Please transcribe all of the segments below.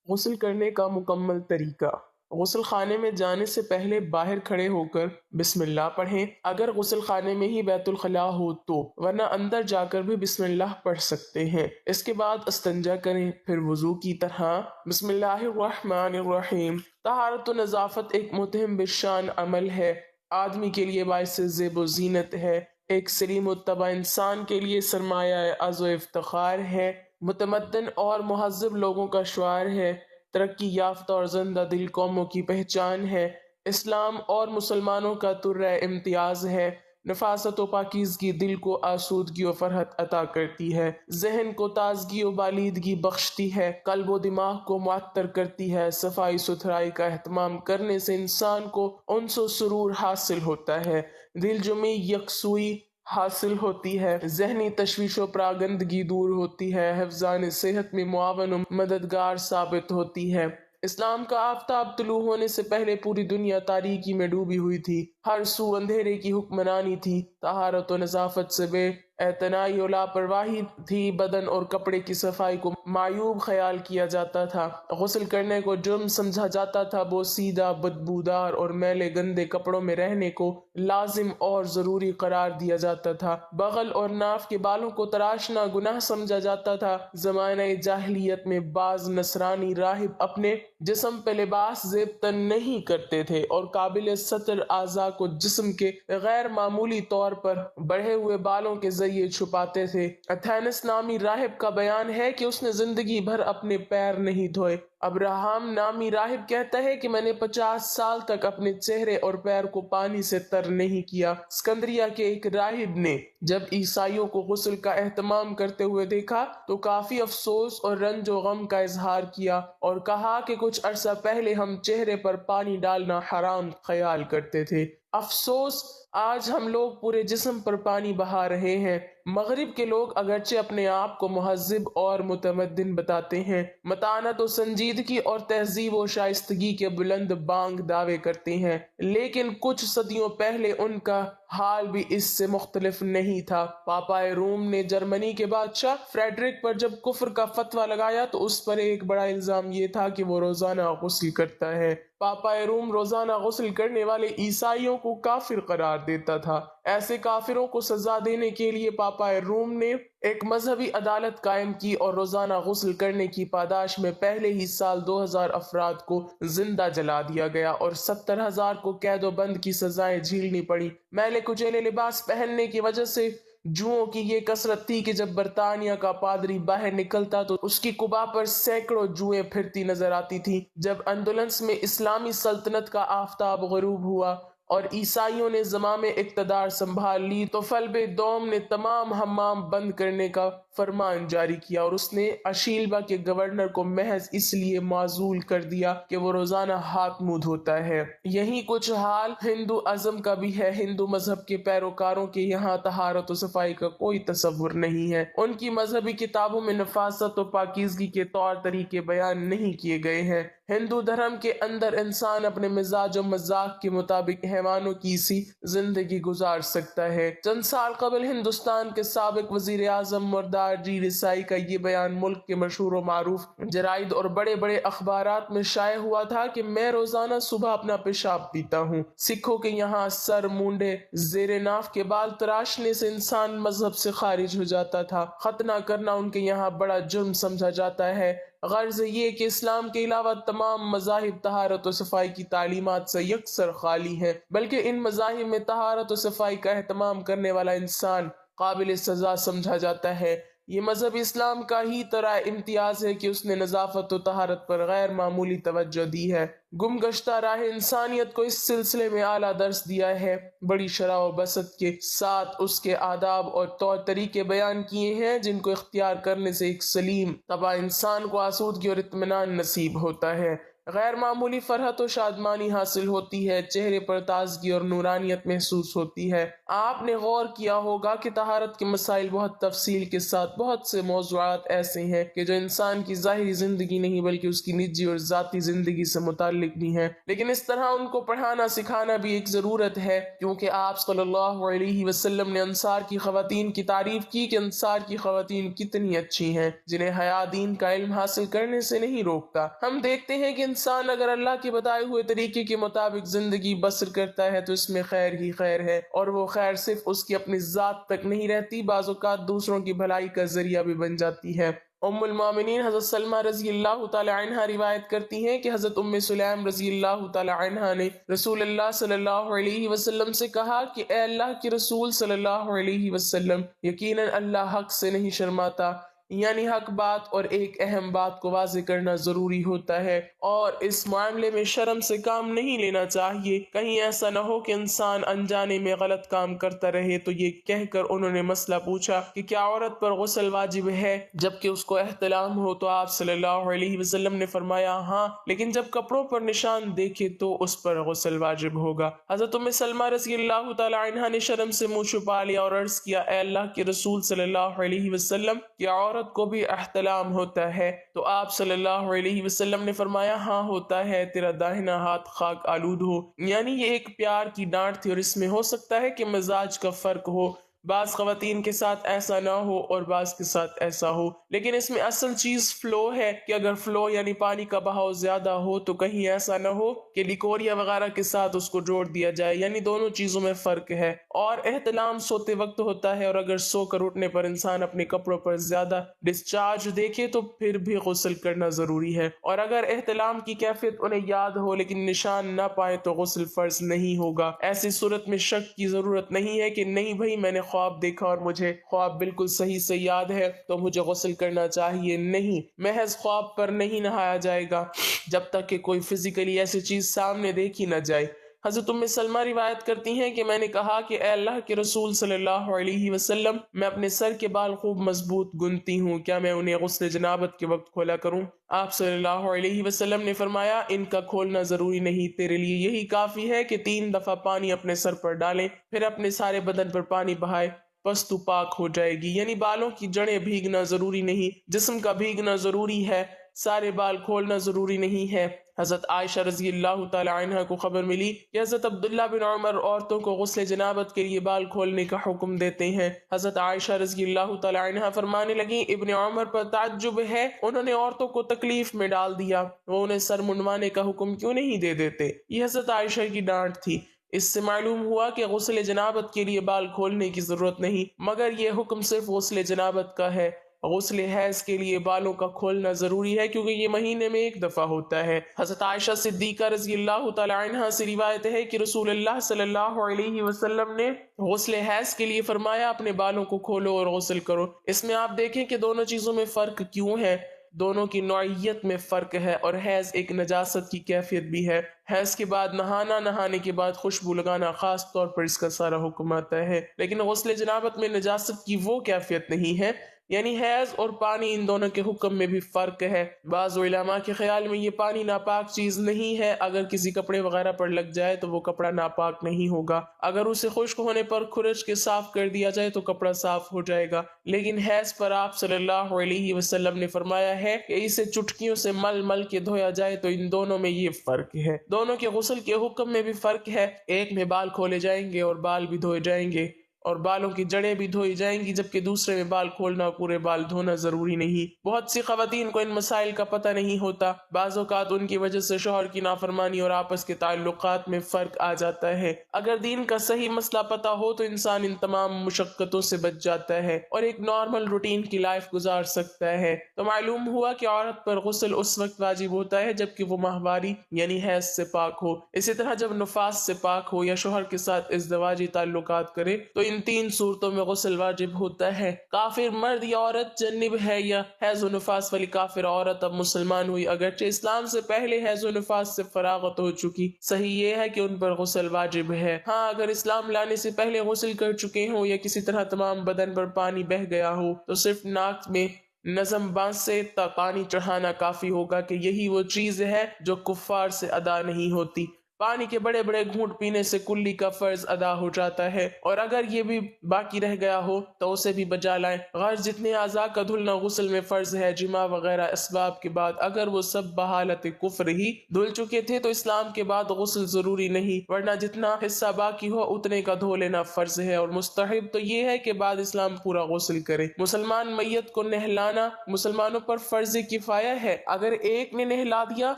غسل کرنے کا مکمل طریقہ۔ غسل خانے میں جانے سے پہلے باہر کھڑے ہو کر بسم اللہ پڑھیں، اگر غسل خانے میں ہی بیت الخلاء ہو تو، ورنہ اندر جا کر بھی بسم اللہ پڑھ سکتے ہیں۔ اس کے بعد استنجا کریں، پھر وضو کی طرح بسم اللہ الرحمن الرحیم۔ طہارت و نظافت ایک متہم بالشان عمل ہے، آدمی کے لیے باعث زیب و زینت ہے، ایک سلیم الطبع انسان کے لیے سرمایہ عز و افتخار ہے، متمدن اور مہذب لوگوں کا شعار ہے، ترقی یافتہ اور زندہ دل قوموں کی پہچان ہے، اسلام اور مسلمانوں کا ترہ امتیاز ہے، نفاست و پاکیزگی دل کو آسودگی و فرحت عطا کرتی ہے، ذہن کو تازگی و بالیدگی بخشتی ہے، قلب و دماغ کو معطر کرتی ہے، صفائی ستھرائی کا اہتمام کرنے سے انسان کو انس و سرور حاصل ہوتا ہے، دل جمعی یکسوئی حاصل ہوتی ہے، ذہنی تشویش و پراگندگی دور ہوتی ہے، حفظان صحت میں معاون و مددگار ثابت ہوتی ہے۔ اسلام کا آفتاب طلوع ہونے سے پہلے پوری دنیا تاریکی میں ڈوبی ہوئی تھی، ہر سو اندھیرے کی حکمرانی تھی، طہارت و نظافت سے بے اعتنائی و لاپرواہی تھی، بدن اور کپڑے کی صفائی کو معیوب خیال کیا جاتا تھا، غسل کرنے کو جرم سمجھا جاتا تھا، بوسیدہ بدبودار اور میلے گندے کپڑوں میں رہنے کو لازم اور ضروری قرار دیا جاتا تھا، بغل اور ناف کے بالوں کو تراشنا گناہ سمجھا جاتا تھا۔ زمانہ جاہلیت میں بعض نصرانی راہب اپنے جسم پہ لباس زیب تن نہیں کرتے تھے اور قابل ستر اعضاء کو جسم کے غیر معمولی طور پر بڑھے ہوئے بالوں کے ذریعے چھپاتے تھے۔ اتھینس نامی راہب کا بیان ہے کہ اس نے زندگی بھر اپنے پیر نہیں دھوئے۔ ابراہم نامی راہب کہتا ہے کہ میں نے 50 سال تک اپنے چہرے اور پیر کو پانی سے تر نہیں کیا۔ اسکندریہ کے ایک راہب نے جب عیسائیوں کو غسل کا اہتمام کرتے ہوئے دیکھا تو کافی افسوس اور رنج و غم کا اظہار کیا اور کہا کہ کچھ عرصہ پہلے ہم چہرے پر پانی ڈالنا حرام خیال کرتے تھے، افسوس آج ہم لوگ پورے جسم پر پانی بہا رہے ہیں۔ مغرب کے لوگ اگرچہ اپنے آپ کو مہذب اور متمدن بتاتے ہیں، متانت و سنجیدگی اور تہذیب و شائستگی کے بلند بانگ دعوے کرتے ہیں، لیکن کچھ صدیوں پہلے ان کا حال بھی اس سے مختلف نہیں تھا۔ پاپائے روم نے جرمنی کے بادشاہ فریڈرک پر جب کفر کا فتویٰ لگایا تو اس پر ایک بڑا الزام یہ تھا کہ وہ روزانہ غسل کرتا ہے۔ پاپائے روم روزانہ غسل کرنے والے عیسائیوں کو کافر قرار دیتا تھا۔ ایسے کافروں کو سزا دینے کے لیے پاپائے روم نے ایک مذہبی عدالت قائم کی اور روزانہ غسل کرنے کی پاداش میں پہلے ہی سال 2000 افراد کو زندہ جلا دیا گیا اور 70,000 کو قید و بند کی سزائیں جھیلنی پڑی۔ میلے کچیلے لباس پہننے کی وجہ سے جوؤں کی یہ کثرت تھی کہ جب برطانیہ کا پادری باہر نکلتا تو اس کی قبا پر سینکڑوں جوئیں پھرتی نظر آتی تھیں۔ جب اندلس میں اسلامی سلطنت کا آفتاب غروب ہوا اور عیسائیوں نے زمام اقتدار سنبھال لی تو فلب دوم نے تمام حمام بند کرنے کا فرمان جاری کیا اور اس نے اشیلبا کے گورنر کو محض اس لیے معزول کر دیا کہ وہ روزانہ ہاتھ منہ دھوتا ہے۔ یہی کچھ حال ہندو ازم کا بھی ہے۔ ہندو مذہب کے پیروکاروں کے یہاں طہارت و صفائی کا کوئی تصور نہیں ہے۔ ان کی مذہبی کتابوں میں نفاست و پاکیزگی کے طور طریقے بیان نہیں کیے گئے ہیں۔ ہندو دھرم کے اندر انسان اپنے مزاج و مذاق کے مطابق حیوانوں کی سی زندگی گزار سکتا ہے۔ چند سال قبل ہندوستان کے سابق وزیر اعظم مردار جی دیسائی کا یہ بیان ملک کے مشہور و معروف جرائد اور بڑے بڑے اخبارات میں شائع ہوا تھا کہ میں روزانہ صبح اپنا پیشاب پیتا ہوں۔ سکھوں کے یہاں سر مونڈے زیر ناف کے بال تراشنے سے انسان مذہب سے خارج ہو جاتا تھا۔ ختنہ کرنا ان کے یہاں بڑا جرم سمجھا جاتا ہے۔ غرض یہ کہ اسلام کے علاوہ تمام مذاہب طہارت و صفائی کی تعلیمات سے یکسر خالی ہیں، بلکہ ان مذاہب میں طہارت و صفائی کا اہتمام کرنے والا انسان قابل سزا سمجھا جاتا ہے۔ یہ مذہب اسلام کا ہی طرح امتیاز ہے کہ اس نے نظافت و طہارت پر غیر معمولی توجہ دی ہے۔ گم گشتہ راہ انسانیت کو اس سلسلے میں اعلیٰ درس دیا ہے، بڑی شرح و بسط کے ساتھ اس کے آداب اور طور طریقے بیان کیے ہیں جن کو اختیار کرنے سے ایک سلیم طبع انسان کو آسودگی اور اطمینان نصیب ہوتا ہے۔ غیر معمولی فرحت و شادمانی حاصل ہوتی ہے، چہرے پر تازگی اور نورانیت محسوس ہوتی ہے۔ آپ نے غور کیا ہوگا کہ طہارت کے مسائل بہت تفصیل کے ساتھ بہت سے موضوعات ایسے ہیں کہ جو انسان کی ظاہری زندگی نہیں بلکہ اس کی نجی اور ذاتی زندگی سے متعلق بھی ہیں، لیکن اس طرح ان کو پڑھانا سکھانا بھی ایک ضرورت ہے، کیونکہ آپ صلی اللہ علیہ وسلم نے انصار کی خواتین کی تعریف کی کہ انصار کی خواتین کتنی اچھی ہیں، جنہیں حیا دین کا علم حاصل کرنے سے نہیں روکتا۔ ہم دیکھتے ہیں کہ انسان اگر اللہ کے بتائے ہوئے طریقے کے مطابق زندگی بسر کرتا ہے تو اس میں خیر ہی خیر ہے، اور وہ خیر صرف اس کی اپنی ذات تک نہیں رہتی، بعض اوقات دوسروں کی بھلائی کا ذریعہ بھی بن جاتی ہے۔ ام المومنین حضرت سلمہ رضی اللہ تعالی عنہ روایت کرتی ہیں کہ حضرت ام سلیم رضی اللہ تعالی عنہ نے رسول اللہ صلی اللہ علیہ وسلم سے کہا کہ اے اللہ کے رسول صلی اللہ علیہ وسلم، یقیناً اللہ حق سے نہیں شرماتا، یعنی حق بات اور ایک اہم بات کو واضح کرنا ضروری ہوتا ہے، اور اس معاملے میں شرم سے کام نہیں لینا چاہیے۔ کہیں ایسا نہ ہو کہ انسان انجانے میں غلط کام کرتا رہے۔ تو یہ کہہ کر انہوں نے مسئلہ پوچھا کہ کیا عورت پر غسل واجب ہے جبکہ اس کو احتلام ہو؟ تو آپ صلی اللہ علیہ وسلم نے فرمایا ہاں، لیکن جب کپڑوں پر نشان دیکھے تو اس پر غسل واجب ہوگا۔ حضرت ام سلمہ رضی اللہ تعالی عنہ نے شرم سے منہ چھپا لیا اور عرض کیا اے اللہ کے رسول صلی اللہ علیہ وسلم، کیا عورت کو بھی احتلام ہوتا ہے؟ تو آپ صلی اللہ علیہ وسلم نے فرمایا ہاں ہوتا ہے، تیرا داہنا ہاتھ خاک آلود ہو۔ یعنی یہ ایک پیار کی ڈانٹ تھی، اور اس میں ہو سکتا ہے کہ مزاج کا فرق ہو، بعض خواتین کے ساتھ ایسا نہ ہو اور بعض کے ساتھ ایسا ہو، لیکن اس میں اصل چیز فلو ہے کہ اگر فلو یعنی پانی کا بہاؤ زیادہ ہو تو کہیں ایسا نہ ہو کہ لیکوریا وغیرہ کے ساتھ اس کو جوڑ دیا جائے، یعنی دونوں چیزوں میں فرق ہے۔ اور احتلام سوتے وقت ہوتا ہے، اور اگر سو کر اٹھنے پر انسان اپنے کپڑوں پر زیادہ ڈسچارج دیکھے تو پھر بھی غسل کرنا ضروری ہے، اور اگر احتلام کی کیفیت انہیں یاد ہو لیکن نشان نہ پائے تو غسل فرض نہیں ہوگا۔ ایسی صورت میں شک کی ضرورت نہیں ہے کہ نہیں بھائی میں نے خواب دیکھا اور مجھے خواب بالکل صحیح سے یاد ہے تو مجھے غسل کرنا چاہیے، نہیں، محض خواب پر نہیں نہایا جائے گا جب تک کہ کوئی فزیکلی ایسی چیز سامنے دیکھی نہ جائے۔ حضرت ام سلمہ روایت کرتی ہیں کہ میں نے کہا کہ اے اللہ کے رسول صلی اللہ علیہ وسلم، میں اپنے سر کے بال خوب مضبوط گنتی ہوں، کیا میں انہیں غسل جنابت کے وقت کھولا کروں؟ آپ صلی اللہ علیہ وسلم نے فرمایا ان کا کھولنا ضروری نہیں، تیرے لیے یہی کافی ہے کہ 3 دفعہ پانی اپنے سر پر ڈالیں، پھر اپنے سارے بدن پر پانی بہائے، بس تو پاک ہو جائے گی۔ یعنی بالوں کی جڑیں بھیگنا ضروری نہیں، جسم کا بھیگنا ضروری ہے، سارے بال کھولنا ضروری نہیں ہے۔ حضرت عائشہ رضی اللہ تعالی عنہ کو خبر ملی کہ حضرت عبداللہ بن عمر عورتوں کو غسل جنابت کے لیے بال کھولنے کا حکم دیتے ہیں۔ حضرت عائشہ رضی اللہ تعالی عنہ فرمانے لگیں ابن عمر پر تعجب ہے، انہوں نے عورتوں کو تکلیف میں ڈال دیا، وہ انہیں سر منڈوانے کا حکم کیوں نہیں دے دیتے؟ یہ حضرت عائشہ کی ڈانٹ تھی۔ اس سے معلوم ہوا کہ غسل جنابت کے لیے بال کھولنے کی ضرورت نہیں، مگر یہ حکم صرف غسل جنابت کا ہے۔ غسل حیض کے لیے بالوں کا کھولنا ضروری ہے کیونکہ یہ مہینے میں ایک دفعہ ہوتا ہے۔ حضرت عائشہ صدیقہ رضی اللہ تعالی عنہ سے روایت ہے کہ رسول اللہ صلی اللہ علیہ وسلم نے غسل حیض کے لیے فرمایا اپنے بالوں کو کھولو اور غسل کرو۔ اس میں آپ دیکھیں کہ دونوں چیزوں میں فرق کیوں ہے، دونوں کی نوعیت میں فرق ہے، اور حیض ایک نجاست کی کیفیت بھی ہے۔ حیض کے بعد نہانا، نہانے کے بعد خوشبو لگانا، خاص طور پر اس کا سارا حکم آتا ہے، لیکن غسل جنابت میں نجاست کی وہ کیفیت نہیں ہے، یعنی حیض اور پانی ان دونوں کے حکم میں بھی فرق ہے۔ بعض علماء کے خیال میں یہ پانی ناپاک چیز نہیں ہے، اگر کسی کپڑے وغیرہ پر لگ جائے تو وہ کپڑا ناپاک نہیں ہوگا، اگر اسے خشک ہونے پر کھرچ کے صاف کر دیا جائے تو کپڑا صاف ہو جائے گا۔ لیکن حیض پر آپ صلی اللہ علیہ وسلم نے فرمایا ہے کہ اسے چٹکیوں سے مل مل کے دھویا جائے، تو ان دونوں میں یہ فرق ہے، دونوں کے غسل کے حکم میں بھی فرق ہے، ایک میں بال کھولے جائیں گے اور بال بھی دھوئے جائیں گے اور بالوں کی جڑیں بھی دھوئی جائیں گی، جبکہ دوسرے میں بال کھولنا اور پورے بال دھونا ضروری نہیں۔ بہت سی خواتین کو ان مسائل کا پتہ نہیں ہوتا، بعض اوقات ان کی وجہ سے شوہر کی نافرمانی اور آپس کے تعلقات میں فرق آ جاتا ہے۔ اگر دین کا صحیح مسئلہ پتہ ہو تو انسان ان تمام مشقتوں سے بچ جاتا ہے اور ایک نارمل روٹین کی لائف گزار سکتا ہے۔ تو معلوم ہوا کہ عورت پر غسل اس وقت واجب ہوتا ہے جبکہ وہ ماہواری یعنی حیض سے پاک ہو، اسی طرح جب نفاس سے پاک ہو یا شوہر کے ساتھ ازدواجی تعلقات کرے تو ان 3 صورتوں میں غسل واجب ہوتا ہے۔ کافر مرد یا عورت جنب ہے یا حیض و نفاس والی کافر عورت اب مسلمان ہوئی، اگرچہ اسلام سے پہلے حیض و نفاس سے فراغت ہو چکی، صحیح یہ ہے کہ ان پر غسل واجب ہے۔ ہاں اگر اسلام لانے سے پہلے غسل کر چکے ہوں یا کسی طرح تمام بدن پر پانی بہہ گیا ہو تو صرف ناک میں نظم باز سے پانی چڑھانا کافی ہوگا کہ یہی وہ چیز ہے جو کفار سے ادا نہیں ہوتی۔ پانی کے بڑے بڑے گھونٹ پینے سے کلی کا فرض ادا ہو جاتا ہے، اور اگر یہ بھی باقی رہ گیا ہو تو اسے بھی بجا لائیں۔ غرض جتنے اعضاء کا دھلنا غسل میں فرض ہے، جماع وغیرہ اسباب کے بعد، اگر وہ سب بحالت کفر ہی دھل چکے تھے تو اسلام کے بعد غسل ضروری نہیں، ورنہ جتنا حصہ باقی ہو اتنے کا دھو لینا فرض ہے، اور مستحب تو یہ ہے کہ بعد اسلام پورا غسل کرے۔ مسلمان میت کو نہلانا مسلمانوں پر فرض کفایہ ہے، اگر ایک نے نہلا دیا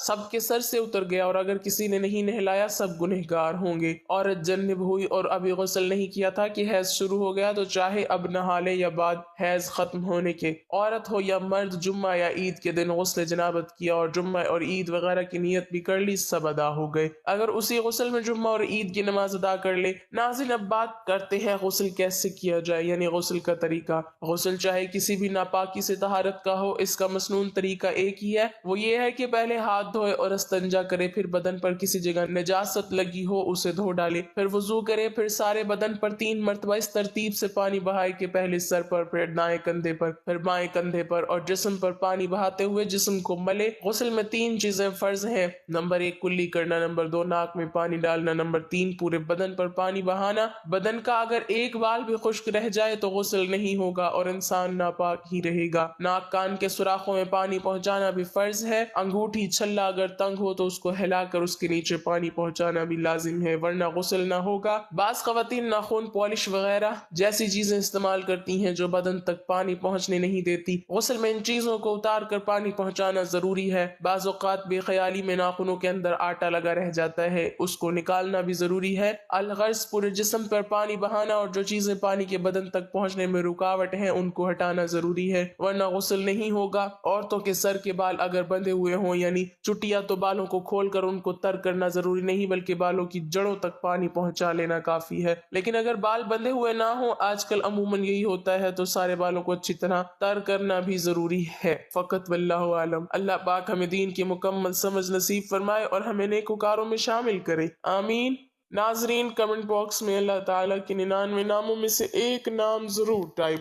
سب کے سر سے اتر گیا، اور اگر کسی نے نہیں نہلایا سب گنہگار ہوں گے۔ عورت جنب ہوئی اور ابھی غسل نہیں کیا تھا کہ حیض شروع ہو گیا تو چاہے اب نہا لے یا بعد حیض ختم ہونے کے۔ عورت ہو یا مرد، جمعہ یا عید کے دن غسل جنابت کیا اور جمعہ اور عید وغیرہ کی نیت بھی کر لی، سب ادا ہو گئے۔ اگر اسی غسل میں جمعہ اور عید کی نماز ادا کر لے۔ ناظرین، اب بات کرتے ہیں غسل کیسے کیا جائے، یعنی غسل کا طریقہ۔ غسل چاہے کسی بھی ناپاکی سے طہارت کا ہو، اس کا مسنون طریقہ ایک ہی ہے، وہ یہ ہے کہ پہلے ہاتھ دھوئے اور استنجا کرے، پھر بدن پر کسی جگہ نجاست لگی ہو اسے دھو ڈالے، پھر وضو کرے، پھر سارے بدن پر 3 مرتبہ اس ترتیب سے پانی بہائے کہ پہلے سر پر، پھر دائیں کندھے پر، پھر بائیں کندھے پر، اور جسم پر پانی بہاتے ہوئے جسم کو ملے۔ غسل میں 3 چیزیں فرض ہیں: نمبر 1 کلی کرنا، نمبر 2 ناک میں پانی ڈالنا، نمبر 3 پورے بدن پر پانی بہانا۔ بدن کا اگر ایک بال بھی خشک رہ جائے تو غسل نہیں ہوگا اور انسان ناپاک ہی رہے گا۔ ناک کان کے سوراخوں میں پانی پہنچانا بھی فرض ہے، انگوٹھی چھلا اگر تنگ ہو تو اس کو ہلا کر اس کے نیچے پانی پہنچانا بھی لازم ہے، ورنہ غسل نہ ہوگا۔ بعض خواتین ناخن پالش وغیرہ جیسی چیزیں استعمال کرتی ہیں جو بدن تک پانی پہنچنے نہیں دیتی، غسل میں ان چیزوں کو اتار کر پانی پہنچانا ضروری ہے۔ بعض اوقات بے خیالی میں ناخنوں کے اندر آٹا لگا رہ جاتا ہے، اس کو نکالنا بھی ضروری ہے۔ الغرض پورے جسم پر پانی بہانا اور جو چیزیں پانی کے بدن تک پہنچنے میں رکاوٹ ہیں ان کو ہٹانا ضروری ہے، ورنہ غسل نہیں ہوگا۔ عورتوں کے سر کے بال اگر بندھے ہوئے ہوں، یعنی چٹیا، تو بالوں کو کھول کر ان کو تر کرنا ضروری نہیں، بلکہ بالوں کی جڑوں تک پانی پہنچا لینا کافی ہے۔ لیکن اگر بال بندھے ہوئے نہ ہوں، آج کل عموماً یہی ہوتا ہے، تو سارے بالوں کو اچھی طرح تر کرنا بھی ضروری ہے۔ فقط واللہ عالم۔ اللہ پاک ہمیں دین کی مکمل سمجھ نصیب فرمائے اور ہمیں نیکوکاروں میں شامل کرے، آمین۔ ناظرین، کمنٹ باکس میں اللہ تعالیٰ کے 99 ناموں میں سے ایک نام ضرور ٹائپ